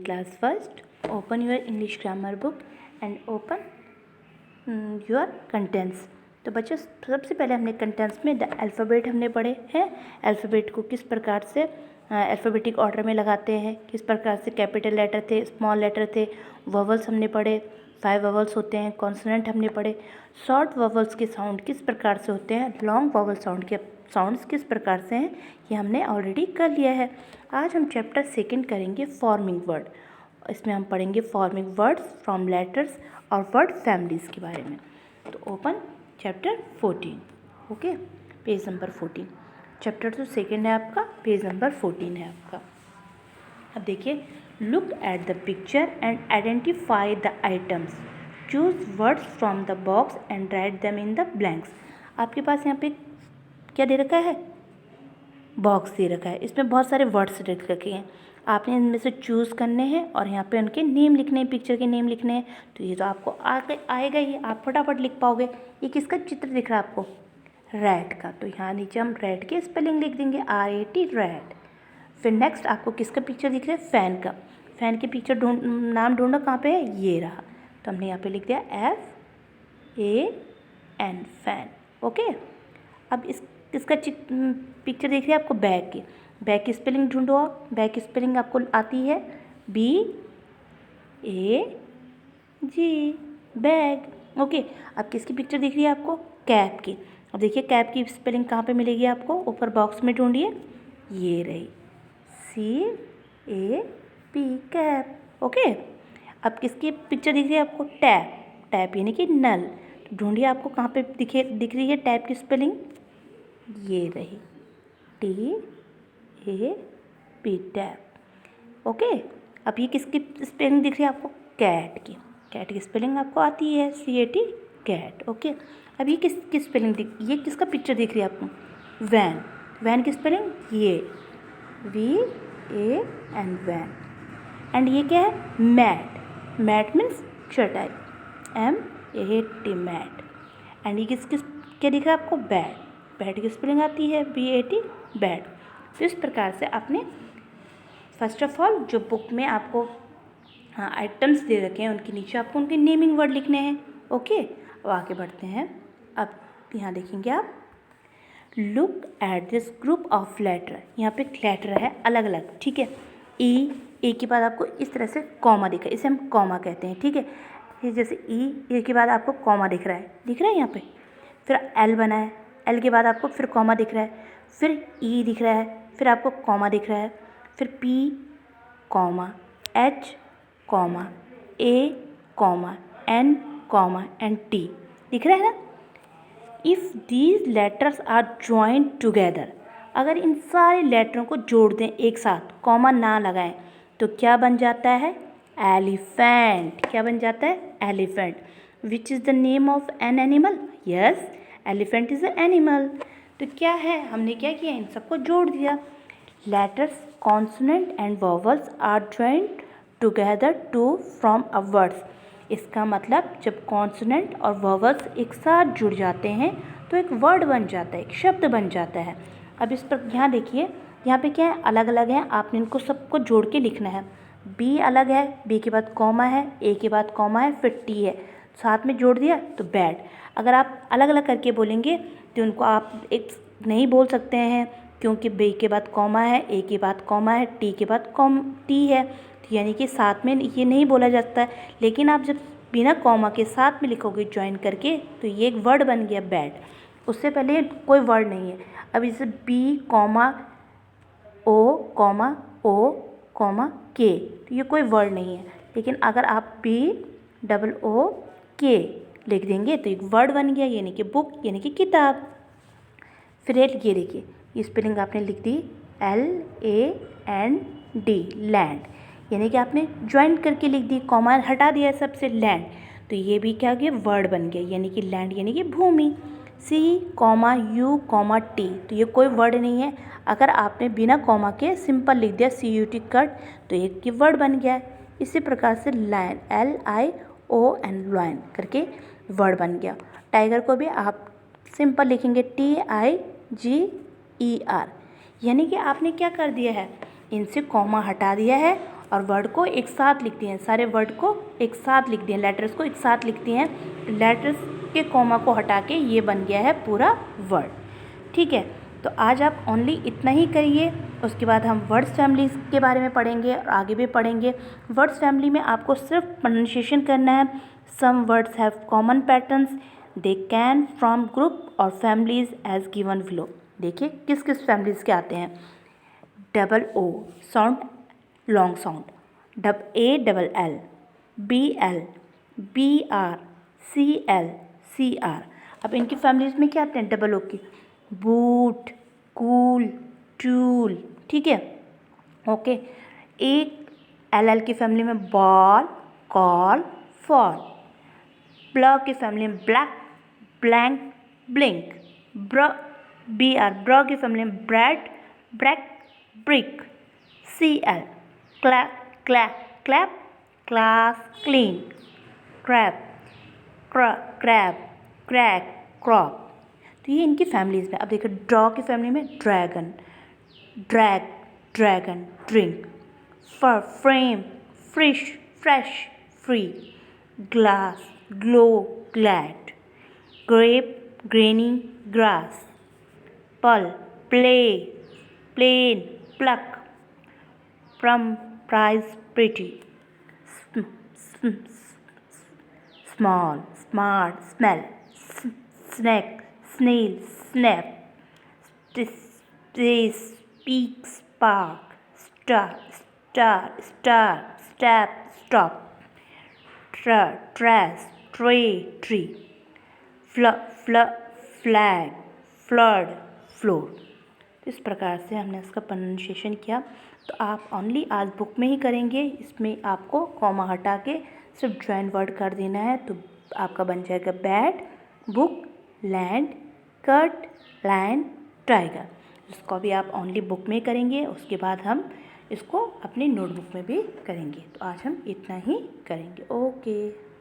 class first. Open your English grammar book and open your contents. तो बच्चों सबसे पहले हमने कंटेंट्स में द अल्फ़ाबेट हमने पढ़े हैं। अल्फ़ाबेट को किस प्रकार से अल्फ़ाबेटिक ऑर्डर में लगाते हैं, किस प्रकार से कैपिटल लेटर थे, स्मॉल लेटर थे, वॉवल्स हमने पढ़े, 5 वॉवल्स होते हैं, कॉन्सोनेंट हमने पढ़े, शॉर्ट वॉवल्स के साउंड किस प्रकार से होते हैं, लॉन्ग वॉवल साउंड के साउंड्स किस प्रकार से हैं, ये हमने ऑलरेडी कर लिया है। आज हम चैप्टर 2 करेंगे फॉर्मिंग वर्ड। इसमें हम पढ़ेंगे फॉर्मिंग वर्ड्स फ्रॉम लेटर्स और वर्ड फैमिलीज़ के बारे में। तो open chapter 14, okay, page number 14। Chapter तो 2 है आपका, पेज नंबर 14 है आपका। अब देखिए, look at the picture and identify the items, choose words from the box and write them in the blanks. आपके पास यहाँ पे क्या दे रखा है, बॉक्स दे रखा है, इसमें बहुत सारे वर्ड्स लिख रखे हैं, आपने इनमें से चूज़ करने हैं और यहाँ पे उनके नेम लिखने हैं, पिक्चर के नेम लिखने हैं। तो ये तो आपको आएगा ही, आप फटाफट लिख पाओगे। ये किसका चित्र दिख रहा है आपको, रैट का, तो यहाँ नीचे हम रैट के स्पेलिंग लिख देंगे RAT, रैट। फिर नेक्स्ट आपको किसका पिक्चर दिख रहा है, फ़ैन का। फ़ैन के पिक्चर नाम ढूंढो कहाँ पे है, ये रहा, तो हमने यहाँ पे लिख दिया FAN, फैन, ओके। अब इसका पिक्चर देख रहे हैं आपको बैग की, बैग की स्पेलिंग ढूंढो आप, बैग की स्पेलिंग आपको आती है BAG, बैग, ओके। अब किसकी पिक्चर दिख रही है आपको, कैप की। अब देखिए कैप की स्पेलिंग कहाँ पे मिलेगी आपको, ऊपर बॉक्स में ढूंढिए, ये रही CAP, कैप, ओके। अब किसकी पिक्चर दिख रही है आपको, टैप, टैप यानी कि नल। तो ढूंढिए आपको कहाँ पे दिख रही है टैप की स्पेलिंग, ये रही TAP, टैप, ओके। अब ये किसकी स्पेलिंग दिख रही है आपको, कैट की, कैट की स्पेलिंग आपको आती है CAT, कैट, ओके। अब ये किसकी स्पेलिंग ये किसका पिक्चर दिख रही है आपको, वैन, वैन की स्पेलिंग ये VAN, वैन। एंड ये क्या है, मैट, मैट मीन्स चटाई, MAT, मैट। एंड ये क्या दिख रहा है आपको, बैट, बैट की स्पेलिंग आती है BAT, बैट। तो इस प्रकार से आपने फर्स्ट ऑफ ऑल जो बुक में आपको आइटम्स दे रखे हैं उनके नीचे आपको उनके नेमिंग वर्ड लिखने हैं, ओके। अब आगे बढ़ते हैं। अब यहाँ देखेंगे आप, look at this group of letter, यहाँ पे लेटर है अलग अलग, ठीक है। ए के बाद आपको इस तरह से कॉमा दिखा है, इसे हम कॉमा कहते हैं, ठीक है। ये जैसे ए के बाद आपको कॉमा दिख रहा है यहाँ पे, फिर L बना है, L के बाद आपको फिर कॉमा दिख रहा है, फिर E दिख रहा है, फिर आपको कॉमा दिख रहा है, फिर P, H, A, N, and T दिख रहा है ना। If these letters are joined together, अगर इन सारे लेटरों को जोड़ दें एक साथ, कॉमा ना लगाएं, तो क्या बन जाता है, एलिफेंट। क्या बन जाता है, elephant. Which is the name of an animal, yes, elephant is a animal. तो क्या है, हमने क्या किया, इन सबको जोड़ दिया। Letters, consonant and vowels are joined together to from a words. इसका मतलब जब कॉन्सोनेंट और वॉवल्स एक साथ जुड़ जाते हैं तो एक वर्ड बन जाता है, एक शब्द बन जाता है। अब इस पर यहाँ देखिए, यहाँ पे क्या है, अलग अलग हैं, आपने इनको सबको जोड़ के लिखना है। B अलग है, B के बाद कॉमा है, A के बाद कॉमा है, फिर T है, साथ में जोड़ दिया तो बैड। अगर आप अलग अलग करके बोलेंगे तो उनको आप एक नहीं बोल सकते हैं, क्योंकि B के बाद कॉमा है, A के बाद कॉमा है, T के बाद T है, तो यानी कि साथ में ये नहीं बोला जाता है। लेकिन आप जब बिना कॉमा के साथ में लिखोगे ज्वाइन करके, तो ये एक वर्ड बन गया बैड। उससे पहले कोई वर्ड नहीं है। अब इसे B, O, K, तो ये कोई वर्ड नहीं है। लेकिन अगर आप BOOK लिख देंगे तो एक वर्ड बन गया, यानी कि बुक, यानी कि किताब। फिर ये देखिए, ये स्पेलिंग आपने लिख दी LAND, लैंड, यानी कि आपने ज्वाइन करके लिख दी, कॉमा हटा दिया सबसे, लैंड, तो ये भी क्या गया, वर्ड बन गया, यानी कि लैंड यानी कि भूमि। C, U, T, तो ये कोई वर्ड नहीं है। अगर आपने बिना कॉमा के सिंपल लिख दिया CUT, कट, तो एक ये वर्ड बन गया। इसी प्रकार से लायन, LION, लायन करके वर्ड बन गया। टाइगर को भी आप सिंपल लिखेंगे TIGER, यानी कि आपने क्या कर दिया है, इनसे कॉमा हटा दिया है और वर्ड को एक साथ लिखती हैं, सारे वर्ड को एक साथ लिख दिए, लेटर्स को एक साथ लिखती हैं। लेटर्स के कॉमा को हटा के ये बन गया है पूरा वर्ड। ठीक है, तो आज आप ओनली इतना ही करिए। उसके बाद हम वर्ड्स फैमिली के बारे में पढ़ेंगे और आगे भी पढ़ेंगे। वर्ड्स फैमिली में आपको सिर्फ प्रोनाउंसिएशन करना है। Some words have common patterns, they can from group और फैमिलीज एज गिवन बिलो। देखिए किस किस फैमिलीज के आते हैं। Double O sound, long sound, A double L, B L, B R, C L, C R. अब इनकी फैमिलीज में क्या आते हैं डबल ओ की, बूट, कूल, टूल। ठीक है, ओके। एक एल एल की फैमिली में बॉल, कॉल, फॉल। ब्ल की फैमिली में ब्लैक, ब्लैंक, ब्लिंक। ब्र, बी आर, ब्र की फैमिली में bread, brack, brick. C L, clap, clap, clap, class, clean. Crap, crab, crack, crop. तो ये इनकी फैमिलीज में। अब देखिए ड्रॉ की फैमिली में ड्रैगन, ड्रैग, ड्रैगन, ड्रिंक। फर, फ्रेम, फ्रिश, fresh, free. Glass, glow, glad. Grape, granny, grass. पल, play, plane, pluck. Plum, prize, pretty. Small, smart, smell. Snack, snail, snap. Speak, spark. Star, star, star, step, stop. Trash, tray, tree. Flag, flood, floor। इस प्रकार से हमने इसका pronunciation किया। तो आप only आज बुक में ही करेंगे। इसमें आपको कॉमा हटा के सिर्फ जॉइन वर्ड कर देना है। तो आपका बन जाएगा bat, book, land, cut, lion, tiger. इसको भी आप ओनली बुक में करेंगे। उसके बाद हम इसको अपनी नोटबुक में भी करेंगे। तो आज हम इतना ही करेंगे। ओके।